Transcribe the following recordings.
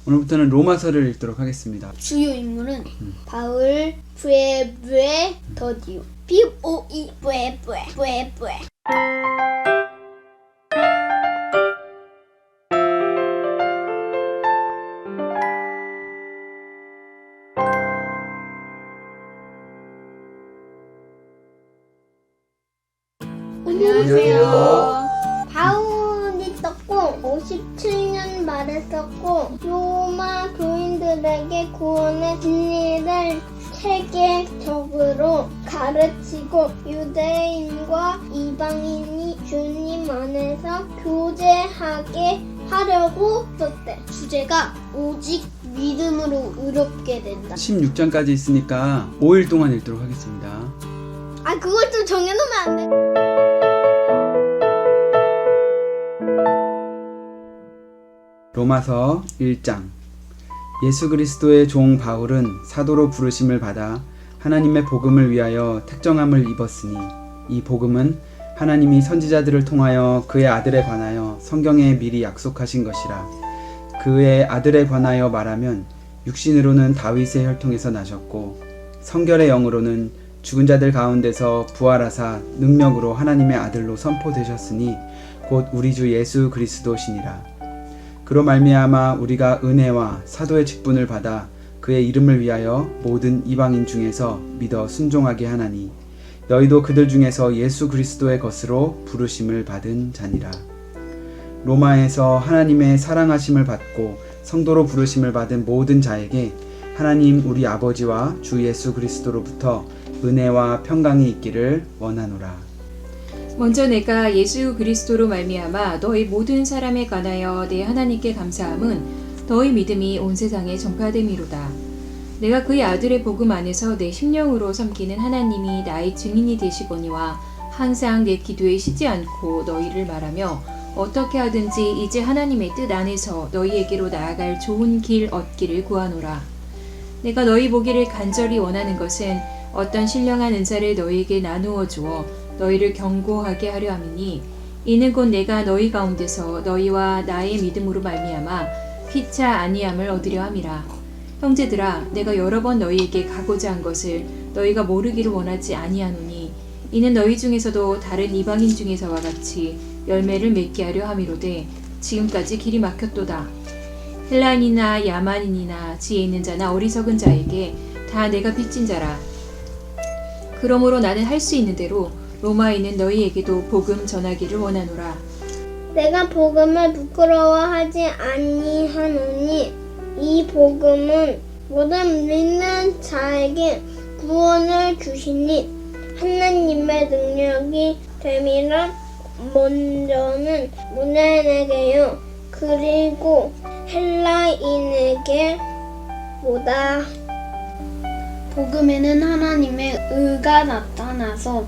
오늘부터는 로마서를 읽도록 하겠습니다. 주요 인물은 바울, 브에, 더디오, BOE, 브에. 안녕하세요. 바울이 떴고 57년 말에 썼고 로마 교인들에게 구원의 진리를 체계적으로 가르치고 유대인과 이방인이 주님 안에서 교제하게 하려고 썼대. 주제가 오직 믿음으로 의롭게 된다. 16장까지 있으니까 5일 동안 읽도록 하겠습니다. 그걸 좀 정해놓으면 안 돼? 로마서 1장. 예수 그리스도의 종 바울은 사도로 부르심을 받아 하나님의 복음을 위하여 택정함을 입었으니 이 복음은 하나님이 선지자들을 통하여 그의 아들에 관하여 성경에 미리 약속하신 것이라. 그의 아들에 관하여 말하면 육신으로는 다윗의 혈통에서 나셨고 성결의 영으로는 죽은 자들 가운데서 부활하사 능력으로 하나님의 아들로 선포되셨으니 곧 우리 주 예수 그리스도시니라. 그로 말미암아 우리가 은혜와 사도의 직분을 받아 그의 이름을 위하여 모든 이방인 중에서 믿어 순종하게 하나니 너희도 그들 중에서 예수 그리스도의 것으로 부르심을 받은 자니라. 로마에서 하나님의 사랑하심을 받고 성도로 부르심을 받은 모든 자에게 하나님 우리 아버지와 주 예수 그리스도로부터 은혜와 평강이 있기를 원하노라. 먼저 내가 예수 그리스도로 말미암아 너희 모든 사람에 관하여 내 하나님께 감사함은 너희 믿음이 온 세상에 전파됨이로다. 내가 그의 아들의 복음 안에서 내 심령으로 섬기는 하나님이 나의 증인이 되시거니와 항상 내 기도에 쉬지 않고 너희를 말하며 어떻게 하든지 이제 하나님의 뜻 안에서 너희에게로 나아갈 좋은 길 얻기를 구하노라. 내가 너희 보기를 간절히 원하는 것은 어떤 신령한 은사를 너희에게 나누어 주어 너희를 경고하게 하려 함이니 이는 곧 내가 너희 가운데서 너희와 나의 믿음으로 말미암아 피차 아니함을 얻으려 함이라. 형제들아, 내가 여러 번 너희에게 가고자 한 것을 너희가 모르기를 원하지 아니하노니 이는 너희 중에서도 다른 이방인 중에서와 같이 열매를 맺게 하려 함이로되 지금까지 길이 막혔도다. 헬라인이나 야만인이나 지혜 있는 자나 어리석은 자에게 다 내가 빚진 자라. 그러므로 나는 할 수 있는 대로 로마에 있는 너희에게도 복음 전하기를 원하노라. 내가 복음을 부끄러워하지 아니하노니 이 복음은 모든 믿는 자에게 구원을 주시니 하나님의 능력이 됨이라. 먼저는 문화인에게요 그리고 헬라인에게 보다 복음에는 하나님의 의가 나타나서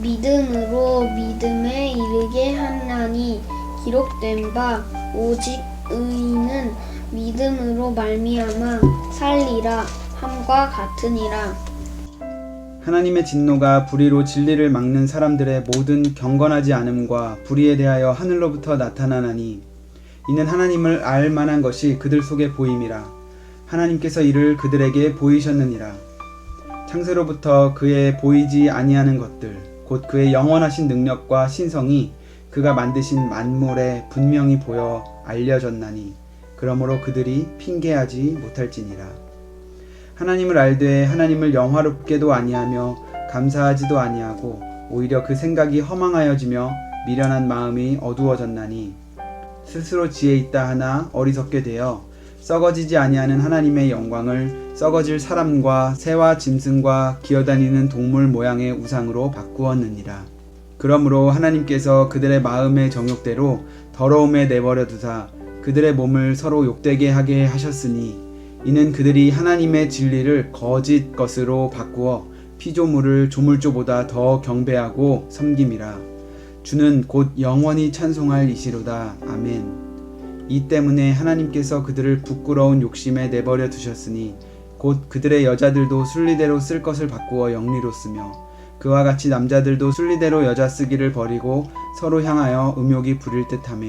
믿음으로 믿음에 이르게 하나니 기록된 바 오직 의인은 믿음으로 말미암아 살리라 함과 같으니라. 하나님의 진노가 불의로 진리를 막는 사람들의 모든 경건하지 않음과 불의에 대하여 하늘로부터 나타나나니 이는 하나님을 알 만한 것이 그들 속에 보임이라. 하나님께서 이를 그들에게 보이셨느니라. 창세로부터 그의 보이지 아니하는 것들 곧 그의 영원하신 능력과 신성이 그가 만드신 만물에 분명히 보여 알려졌나니 그러므로 그들이 핑계하지 못할지니라. 하나님을 알되 하나님을 영화롭게도 아니하며 감사하지도 아니하고 오히려 그 생각이 허망하여지며 미련한 마음이 어두워졌나니 스스로 지혜 있다 하나 어리석게 되어 썩어지지 아니하는 하나님의 영광을 썩어질 사람과 새와 짐승과 기어다니는 동물 모양의 우상으로 바꾸었느니라. 그러므로 하나님께서 그들의 마음의 정욕대로 더러움에 내버려 두사 그들의 몸을 서로 욕되게 하게 하셨으니 이는 그들이 하나님의 진리를 거짓 것으로 바꾸어 피조물을 조물조보다 더 경배하고 섬김이라. 주는 곧 영원히 찬송할 이시로다. 아멘. 이 때문에 하나님께서 그들을 부끄러운 욕심에 내버려 두셨으니 곧 그들의 여자들도 순리대로 쓸 것을 바꾸어 영리로 쓰며 그와 같이 남자들도 순리대로 여자 쓰기를 버리고 서로 향하여 음욕이 부릴 듯하며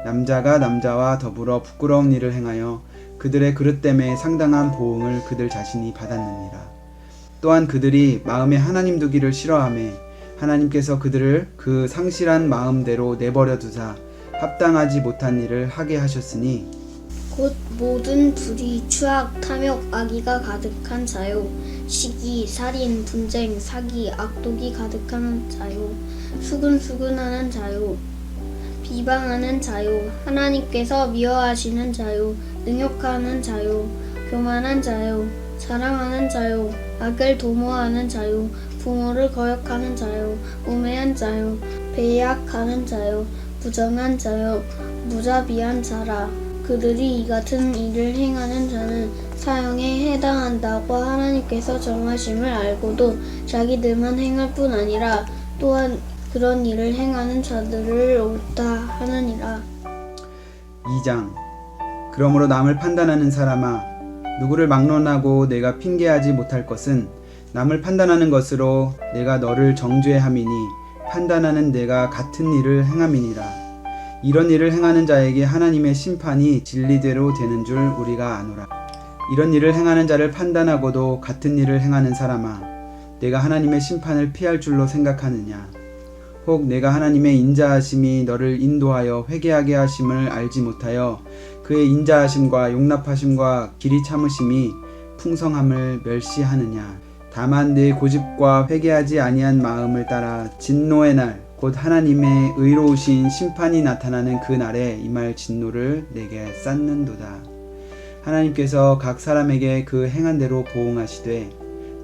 남자가 남자와 더불어 부끄러운 일을 행하여 그들의 그릇 때문에 상당한 보응을 그들 자신이 받았느니라. 또한 그들이 마음에 하나님 두기를 싫어하매 하나님께서 그들을 그 상실한 마음대로 내버려 두사 합당하지 못한 일을 하게 하셨으니 곧 모든 불의, 추악, 탐욕, 악의가 가득한 자요, 시기, 살인, 분쟁, 사기, 악독이 가득한 자요, 수근수근하는 자요, 비방하는 자요, 하나님께서 미워하시는 자요, 능욕하는 자요, 교만한 자요, 자랑하는 자요, 악을 도모하는 자요, 부모를 거역하는 자요, 우매한 자요, 배약하는 자요, 부정한 자요, 무자비한 자라. 그들이 이 같은 일을 행하는 자는 사형에 해당한다고 하나님께서 정하심을 알고도 자기들만 행할 뿐 아니라 또한 그런 일을 행하는 자들을 옳다 하느니라. 2장. 그러므로 남을 판단하는 사람아, 누구를 막론하고 내가 핑계하지 못할 것은 남을 판단하는 것으로 내가 너를 정죄함이니 판단하는 내가 같은 일을 행함이니라. 이런 일을 행하는 자에게 하나님의 심판이 진리대로 되는 줄 우리가 아노라. 이런 일을 행하는 자를 판단하고도 같은 일을 행하는 사람아, 내가 하나님의 심판을 피할 줄로 생각하느냐? 혹 내가 하나님의 인자하심이 너를 인도하여 회개하게 하심을 알지 못하여 그의 인자하심과 용납하심과 길이 참으심이 풍성함을 멸시하느냐? 다만 내 고집과 회개하지 아니한 마음을 따라 진노의 날 곧 하나님의 의로우신 심판이 나타나는 그 날에 임할 진노를 내게 쌓는도다. 하나님께서 각 사람에게 그 행한 대로 보응하시되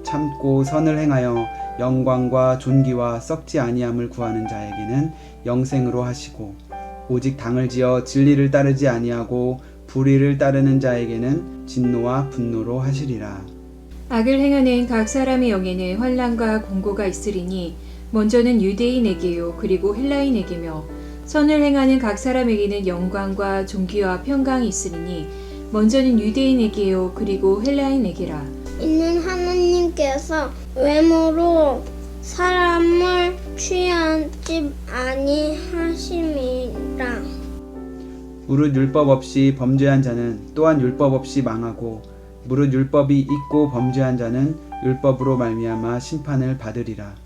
참고 선을 행하여 영광과 존귀와 썩지 아니함을 구하는 자에게는 영생으로 하시고 오직 당을 지어 진리를 따르지 아니하고 불의를 따르는 자에게는 진노와 분노로 하시리라. 악을 행하는 각 사람의 영에는 환난과 공고가 있으리니 먼저는 유대인에게요 그리고 헬라인에게며 선을 행하는 각 사람에게는 영광과 존귀와 평강이 있으리니 먼저는 유대인에게요 그리고 헬라인에게라. 이는 하나님께서 외모로 사람을 취하지 아니하심이라. 무릇 율법 없이 범죄한 자는 또한 율법 없이 망하고 무릇 율법이 있고 범죄한 자는 율법으로 말미암아 심판을 받으리라.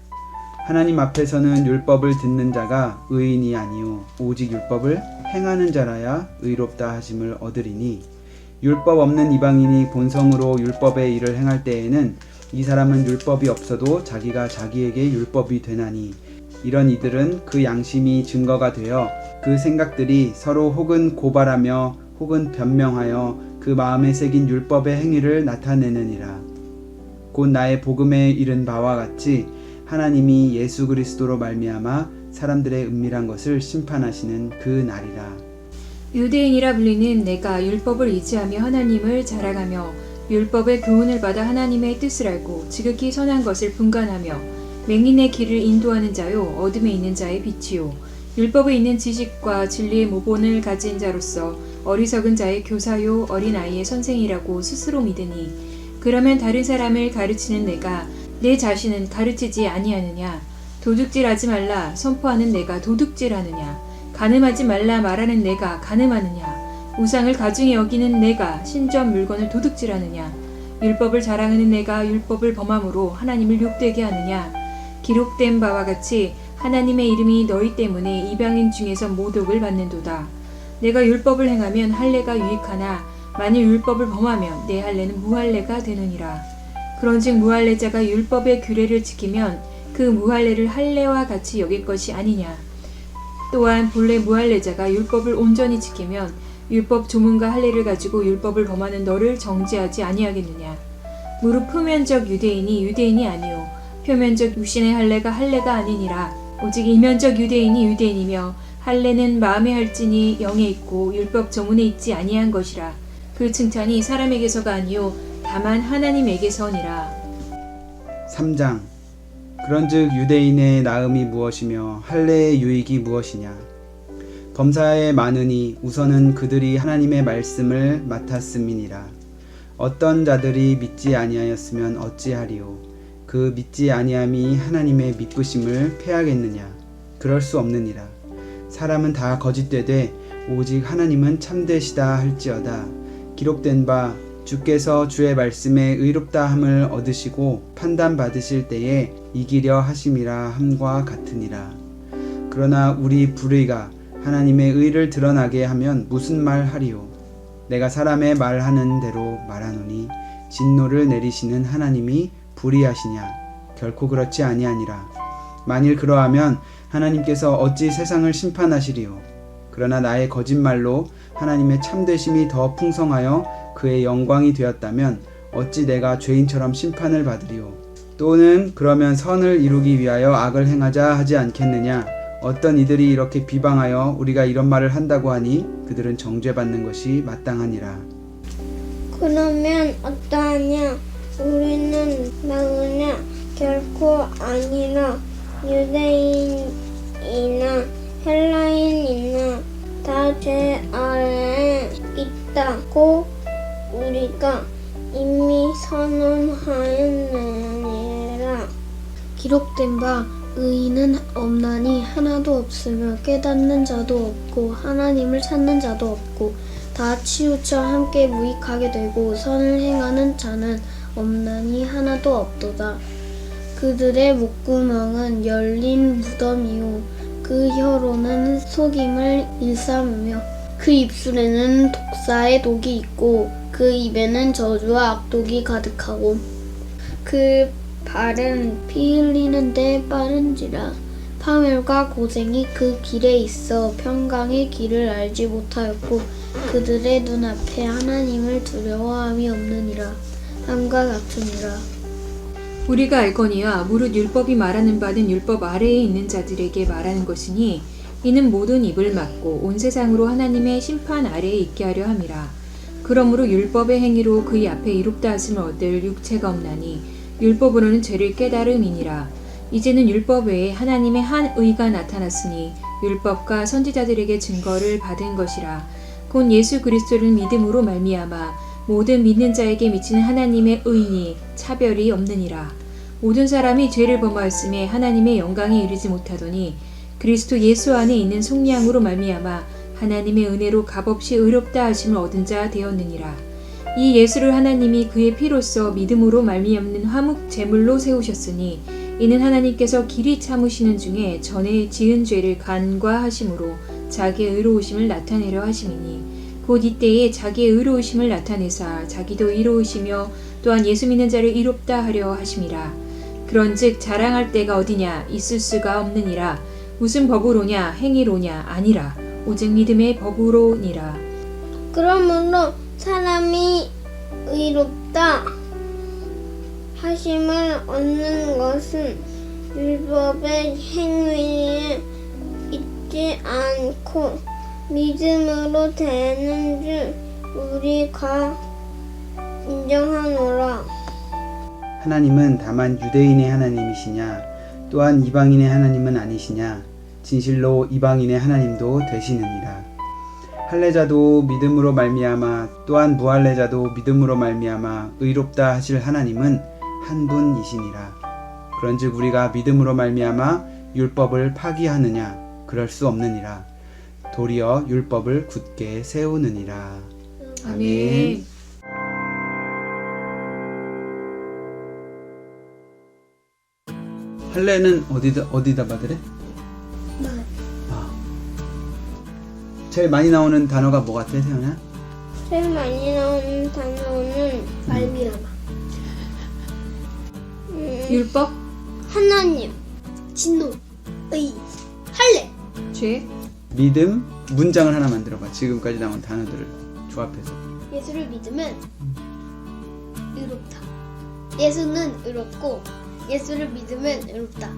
하나님 앞에서는 율법을 듣는 자가 의인이 아니요 오직 율법을 행하는 자라야 의롭다 하심을 얻으리니 율법 없는 이방인이 본성으로 율법의 일을 행할 때에는 이 사람은 율법이 없어도 자기가 자기에게 율법이 되나니 이런 이들은 그 양심이 증거가 되어 그 생각들이 서로 혹은 고발하며 혹은 변명하여 그 마음에 새긴 율법의 행위를 나타내느니라. 곧 나의 복음에 이른 바와 같이 하나님이 예수 그리스도로 말미암아 사람들의 은밀한 것을 심판하시는 그 날이라. 유대인이라 불리는 내가 율법을 의지하며 하나님을 자랑하며 율법의 교훈을 받아 하나님의 뜻을 알고 지극히 선한 것을 분간하며 맹인의 길을 인도하는 자요 어둠에 있는 자의 빛이요 율법에 있는 지식과 진리의 모본을 가진 자로서 어리석은 자의 교사요 어린아이의 선생이라고 스스로 믿으니 그러면 다른 사람을 가르치는 내가 내 자신은 가르치지 아니하느냐? 도둑질하지 말라 선포하는 내가 도둑질하느냐? 간음하지 말라 말하는 내가 간음하느냐? 우상을 가증히 여기는 내가 신전 물건을 도둑질하느냐? 율법을 자랑하는 내가 율법을 범함으로 하나님을 욕되게 하느냐? 기록된 바와 같이 하나님의 이름이 너희 때문에 이방인 중에서 모독을 받는도다. 내가 율법을 행하면 할례가 유익하나 만일 율법을 범하면 내 할례는 무할례가 되느니라. 그런즉 무할례자가 율법의 규례를 지키면 그 무할례를 할례와 같이 여길 것이 아니냐. 또한 본래 무할례자가 율법을 온전히 지키면 율법 조문과 할례를 가지고 율법을 범하는 너를 정죄하지 아니하겠느냐. 무릇 표면적 유대인이 유대인이 아니요 표면적 육신의 할례가 할례가 아니니라. 오직 이면적 유대인이 유대인이며 할례는 마음에 할지니 영에 있고 율법 조문에 있지 아니한 것이라. 그 칭찬이 사람에게서가 아니요 다만 하나님에게서니라. 3장. 그런즉 유대인의 나음이 무엇이며 할례의 유익이 무엇이냐? 범사에 많으니 우선은 그들이 하나님의 말씀을 맡았음이니라. 어떤 자들이 믿지 아니하였으면 어찌하리요? 그 믿지 아니함이 하나님의 믿부심을 패하겠느냐? 그럴 수 없느니라. 사람은 다 거짓되되 오직 하나님은 참되시다 할지어다. 기록된 바 주께서 주의 말씀에 의롭다함을 얻으시고 판단받으실 때에 이기려 하심이라 함과 같으니라. 그러나 우리 불의가 하나님의 의를 드러나게 하면 무슨 말 하리요? 내가 사람의 말하는 대로 말하노니 진노를 내리시는 하나님이 불의하시냐? 결코 그렇지 아니하니라. 만일 그러하면 하나님께서 어찌 세상을 심판하시리요? 그러나 나의 거짓말로 하나님의 참되심이 더 풍성하여 그의 영광이 되었다면 어찌 내가 죄인처럼 심판을 받으리요? 또는 그러면 선을 이루기 위하여 악을 행하자 하지 않겠느냐? 어떤 이들이 이렇게 비방하여 우리가 이런 말을 한다고 하니 그들은 정죄받는 것이 마땅하니라. 그러면 어떠하냐? 우리는 나으냐? 결코 아니라. 유대인이나 헬라인이나 다 죄 아래에 있다고 우리가 이미 선언하였느니라. 기록된 바 의인은 없나니 하나도 없으며 깨닫는 자도 없고 하나님을 찾는 자도 없고 다 치우쳐 함께 무익하게 되고 선을 행하는 자는 없나니 하나도 없도다. 그들의 목구멍은 열린 무덤이요 그 혀로는 속임을 일삼으며 그 입술에는 독사의 독이 있고 그 입에는 저주와 악독이 가득하고 그 발은 피 흘리는 데 빠른지라. 파멸과 고생이 그 길에 있어 평강의 길을 알지 못하였고 그들의 눈앞에 하나님을 두려워함이 없느니라 함과 같으니라. 우리가 알거니와 무릇 율법이 말하는 바는 율법 아래에 있는 자들에게 말하는 것이니 이는 모든 입을 막고 온 세상으로 하나님의 심판 아래에 있게 하려 함이라. 그러므로 율법의 행위로 그의 앞에 이롭다 하심을 얻을 육체가 없나니 율법으로는 죄를 깨달음이니라. 이제는 율법 외에 하나님의 한 의가 나타났으니 율법과 선지자들에게 증거를 받은 것이라. 곧 예수 그리스도를 믿음으로 말미암아 모든 믿는 자에게 미치는 하나님의 의니 차별이 없느니라. 모든 사람이 죄를 범하였음에 하나님의 영광에 이르지 못하더니 그리스도 예수 안에 있는 속량으로 말미암아 하나님의 은혜로 값없이 의롭다 하심을 얻은 자 되었느니라. 이 예수를 하나님이 그의 피로써 믿음으로 말미암는 화목 제물로 세우셨으니 이는 하나님께서 길이 참으시는 중에 전에 지은 죄를 간과하심으로 자기의 의로우심을 나타내려 하심이니 곧 이때에 자기의 의로우심을 나타내사 자기도 의로우시며 또한 예수 믿는 자를 의롭다 하려 하심이라. 그런즉 자랑할 때가 어디냐? 있을 수가 없느니라. 무슨 법으로냐? 행위로냐? 아니라 오직 믿음의 법으로니라. 그러므로 사람이 의롭다 하심을 얻는 것은 율법의 행위에 있지 않고 믿음으로 되는 줄 우리가 인정하노라. 하나님은 다만 유대인의 하나님이시냐? 또한 이방인의 하나님은 아니시냐? 진실로 이방인의 하나님도 되시느니라. 할례자도 믿음으로 말미암아 또한 무할례자도 믿음으로 말미암아 의롭다 하실 하나님은 한 분이시니라. 그런즉 우리가 믿음으로 말미암아 율법을 파기하느냐? 그럴 수 없느니라. 도리어 율법을 굳게 세우느니라. 아멘. 할례는 어디다 받으래? 네. 제일 많이 나오는 단어가 뭐 같아, 태연아? 제일 많이 나오는 단어는 말미암아. 율법, 하나님, 진노, 의, 할례. 죄, 믿음, 문장을 하나 만들어봐. 지금까지 나온 단어들을 조합해서. 예수를 믿으면 의롭다. 예수는 의롭고 예수를 믿으면 의롭다.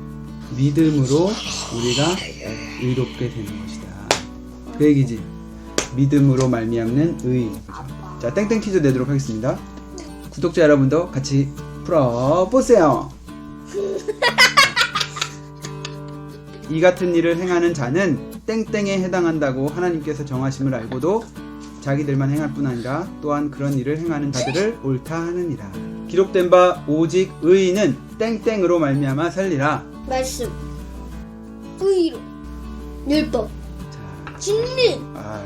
믿음으로 우리가 의롭게 되는 것이다. 그 얘기지. 믿음으로 말미암는 의. 자, 땡땡 퀴즈 내도록 하겠습니다. 구독자 여러분도 같이 풀어보세요. 이 같은 일을 행하는 자는 땡땡에 해당한다고 하나님께서 정하심을 알고도 자기들만 행할 뿐 아니라 또한 그런 일을 행하는 자들을 옳다 하느니라. 기록된 바 오직 의인은 땡땡으로 말미암아 살리라. 말씀, 의로, 율법, 자, 진리. 아,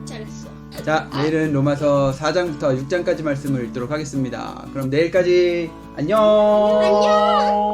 잘했어. 자, 내일은 로마서 4장부터 6장까지 말씀을 읽도록 하겠습니다. 그럼 내일까지 안녕. 안녕.